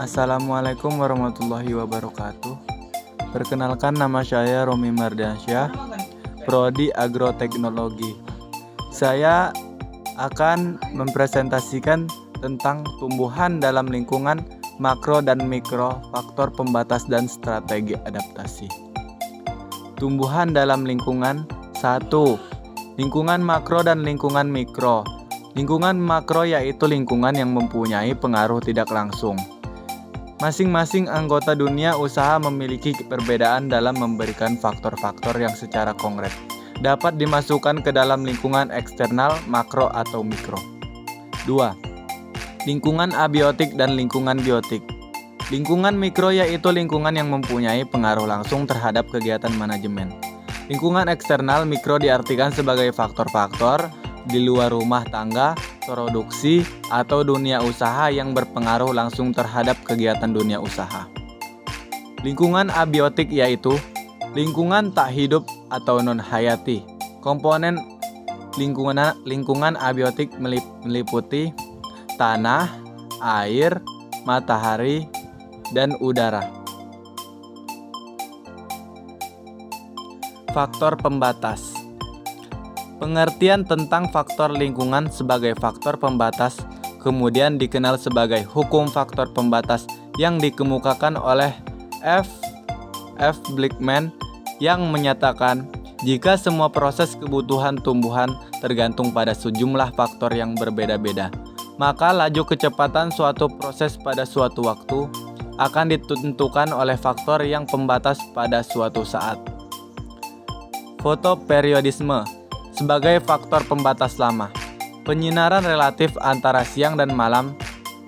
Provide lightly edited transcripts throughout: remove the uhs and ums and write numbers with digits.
Assalamualaikum warahmatullahi wabarakatuh. Perkenalkan, nama saya Romi Mardiansyah, Prodi Agroteknologi. Saya akan mempresentasikan tentang tumbuhan dalam lingkungan makro dan mikro, faktor pembatas dan strategi adaptasi. Tumbuhan dalam lingkungan 1. Lingkungan makro dan lingkungan mikro. Lingkungan makro yaitu lingkungan yang mempunyai pengaruh tidak langsung. Masing-masing anggota dunia usaha memiliki perbedaan dalam memberikan faktor-faktor yang secara konkret dapat dimasukkan ke dalam lingkungan eksternal, makro atau mikro. 2. Lingkungan abiotik dan lingkungan biotik. Lingkungan mikro yaitu lingkungan yang mempunyai pengaruh langsung terhadap kegiatan manajemen. Lingkungan eksternal mikro diartikan sebagai faktor-faktor di luar rumah tangga, produksi, atau dunia usaha yang berpengaruh langsung terhadap kegiatan dunia usaha. Lingkungan abiotik yaitu lingkungan tak hidup atau non-hayati. Komponen lingkungan abiotik meliputi tanah, air, matahari, dan udara. Faktor pembatas. Pengertian tentang faktor lingkungan sebagai faktor pembatas kemudian dikenal sebagai hukum faktor pembatas yang dikemukakan oleh F. Blickman yang menyatakan jika semua proses kebutuhan tumbuhan tergantung pada sejumlah faktor yang berbeda-beda, maka laju kecepatan suatu proses pada suatu waktu akan ditentukan oleh faktor yang pembatas pada suatu saat. Fotoperiodisme sebagai faktor pembatas lama. Penyinaran relatif antara siang dan malam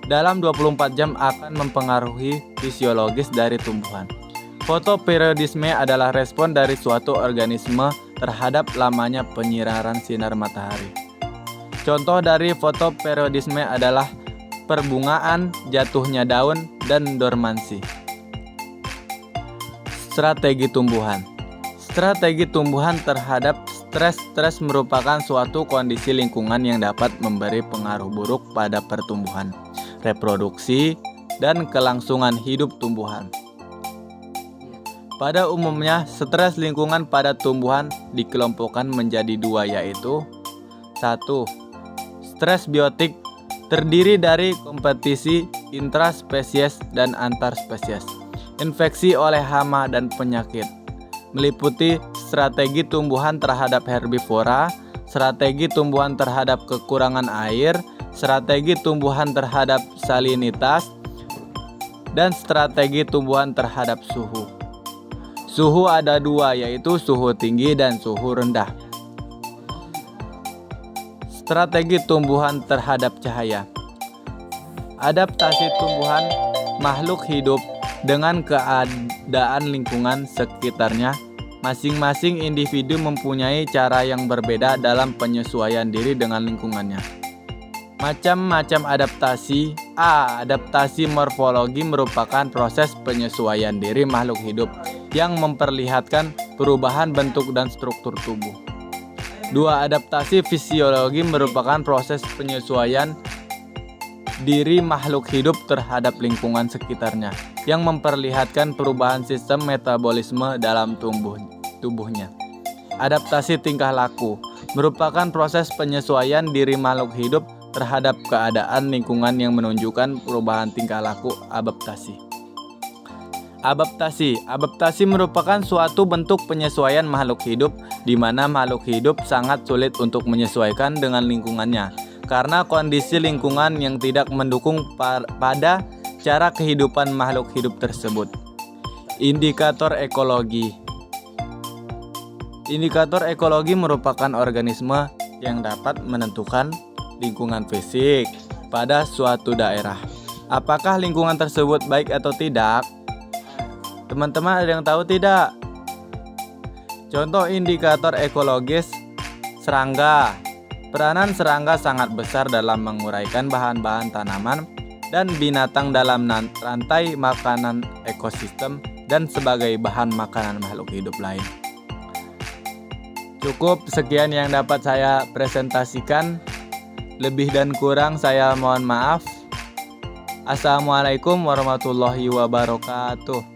dalam 24 jam akan mempengaruhi fisiologis dari tumbuhan. Fotoperiodisme adalah respon dari suatu organisme terhadap lamanya penyinaran sinar matahari. Contoh dari fotoperiodisme adalah perbungaan, jatuhnya daun, dan dormansi. Strategi tumbuhan. Strategi tumbuhan terhadap stres merupakan suatu kondisi lingkungan yang dapat memberi pengaruh buruk pada pertumbuhan, reproduksi, dan kelangsungan hidup tumbuhan. Pada umumnya, stres lingkungan pada tumbuhan dikelompokkan menjadi dua, yaitu 1. Stres biotik terdiri dari kompetisi intraspesies dan antarspesies, infeksi oleh hama dan penyakit, meliputi strategi tumbuhan terhadap herbivora, strategi tumbuhan terhadap kekurangan air, strategi tumbuhan terhadap salinitas, dan strategi tumbuhan terhadap suhu. Suhu ada dua, yaitu suhu tinggi dan suhu rendah. Strategi tumbuhan terhadap cahaya. Adaptasi tumbuhan makhluk hidup dengan keadaan lingkungan sekitarnya. Masing-masing individu mempunyai cara yang berbeda dalam penyesuaian diri dengan lingkungannya. Macam-macam adaptasi. A. Adaptasi morfologi merupakan proses penyesuaian diri makhluk hidup yang memperlihatkan perubahan bentuk dan struktur tubuh. 2. Adaptasi fisiologi merupakan proses penyesuaian diri makhluk hidup terhadap lingkungan sekitarnya yang memperlihatkan perubahan sistem metabolisme dalam tubuhnya. Adaptasi tingkah laku merupakan proses penyesuaian diri makhluk hidup terhadap keadaan lingkungan yang menunjukkan perubahan tingkah laku adaptasi. Adaptasi merupakan suatu bentuk penyesuaian makhluk hidup di mana makhluk hidup sangat sulit untuk menyesuaikan dengan lingkungannya karena kondisi lingkungan yang tidak mendukung pada cara kehidupan makhluk hidup tersebut. Indikator ekologi. Indikator ekologi merupakan organisme yang dapat menentukan lingkungan fisik pada suatu daerah. Apakah lingkungan tersebut baik atau tidak? Teman-teman ada yang tahu tidak? Contoh indikator ekologis, serangga. Peranan serangga sangat besar dalam menguraikan bahan-bahan tanaman dan binatang dalam rantai makanan ekosistem dan sebagai bahan makanan makhluk hidup lain. Cukup sekian yang dapat saya presentasikan. Lebih dan kurang saya mohon maaf. Assalamualaikum warahmatullahi wabarakatuh.